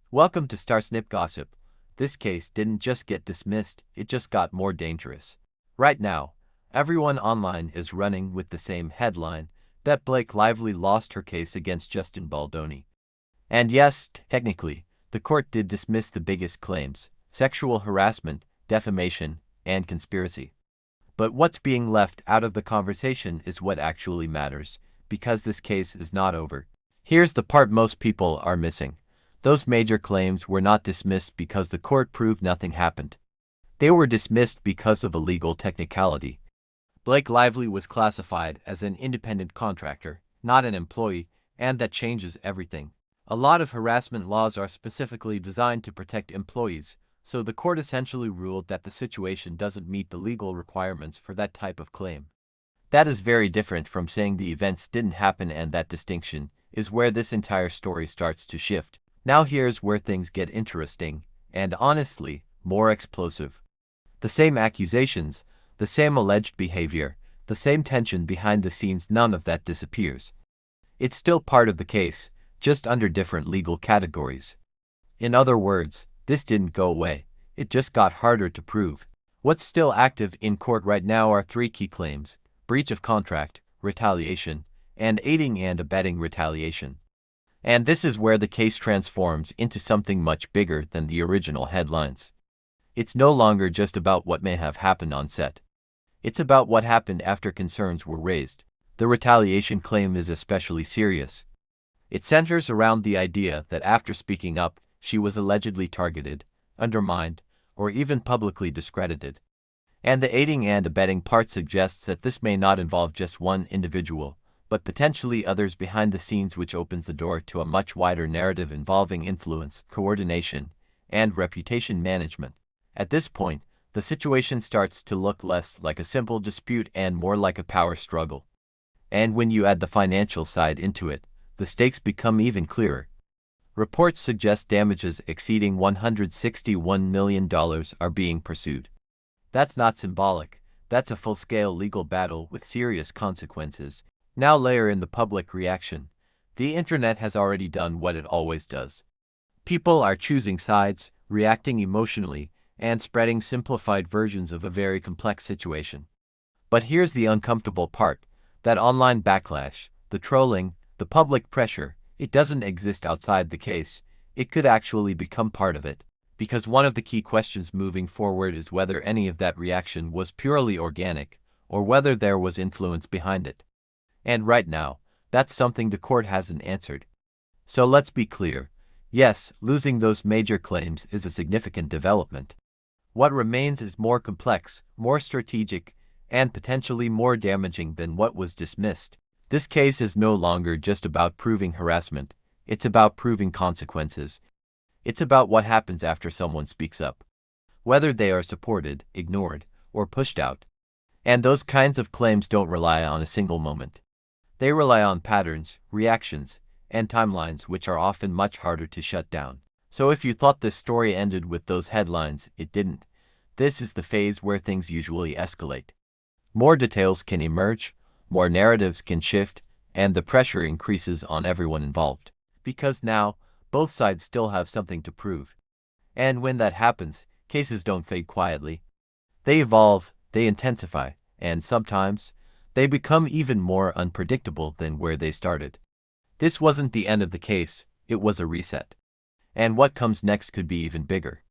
Welcome to Snip Gossip. This case didn't just get dismissed, it just got more dangerous. Right now, everyone online is running with the same headline that Blake Lively lost her case against Justin Baldoni. And yes, technically, the court did dismiss the biggest claims: sexual harassment, defamation, and conspiracy. But what's being left out of the conversation is what actually matters, because this case is not over. Here's the part most people are missing. Those major claims were not dismissed because the court proved nothing happened. They were dismissed because of a legal technicality. Blake Lively was classified as an independent contractor, not an employee, and that changes everything. A lot of harassment laws are specifically designed to protect employees, so the court essentially ruled that the situation doesn't meet the legal requirements for that type of claim. That is very different from saying the events didn't happen, and that distinction is where this entire story starts to shift. Now here's where things get interesting, and honestly, more explosive. The same accusations, the same alleged behavior, the same tension behind the scenes, none of that disappears. It's still part of the case, just under different legal categories. In other words, this didn't go away, it just got harder to prove. What's still active in court right now are three key claims: breach of contract, retaliation, and aiding and abetting retaliation. And this is where the case transforms into something much bigger than the original headlines. It's no longer just about what may have happened on set. It's about what happened after concerns were raised. The retaliation claim is especially serious. It centers around the idea that after speaking up, she was allegedly targeted, undermined, or even publicly discredited. And the aiding and abetting part suggests that this may not involve just one individual, but potentially others behind the scenes, which opens the door to a much wider narrative involving influence, coordination, and reputation management. At this point, the situation starts to look less like a simple dispute and more like a power struggle. And when you add the financial side into it, the stakes become even clearer. Reports suggest damages exceeding $161 million are being pursued. That's not symbolic, that's a full-scale legal battle with serious consequences. Now layer in the public reaction. The internet has already done what it always does. People are choosing sides, reacting emotionally, and spreading simplified versions of a very complex situation. But here's the uncomfortable part: that online backlash, the trolling, the public pressure, it doesn't exist outside the case. It could actually become part of it. Because one of the key questions moving forward is whether any of that reaction was purely organic, or whether there was influence behind it. And right now, that's something the court hasn't answered. So let's be clear. Yes, losing those major claims is a significant development. What remains is more complex, more strategic, and potentially more damaging than what was dismissed. This case is no longer just about proving harassment, it's about proving consequences. It's about what happens after someone speaks up, whether they are supported, ignored, or pushed out. And those kinds of claims don't rely on a single moment. They rely on patterns, reactions, and timelines, which are often much harder to shut down. So if you thought this story ended with those headlines, it didn't. This is the phase where things usually escalate. More details can emerge, more narratives can shift, and the pressure increases on everyone involved. Because now, both sides still have something to prove. And when that happens, cases don't fade quietly. They evolve, they intensify, and sometimes, they become even more unpredictable than where they started. This wasn't the end of the case, it was a reset. And what comes next could be even bigger.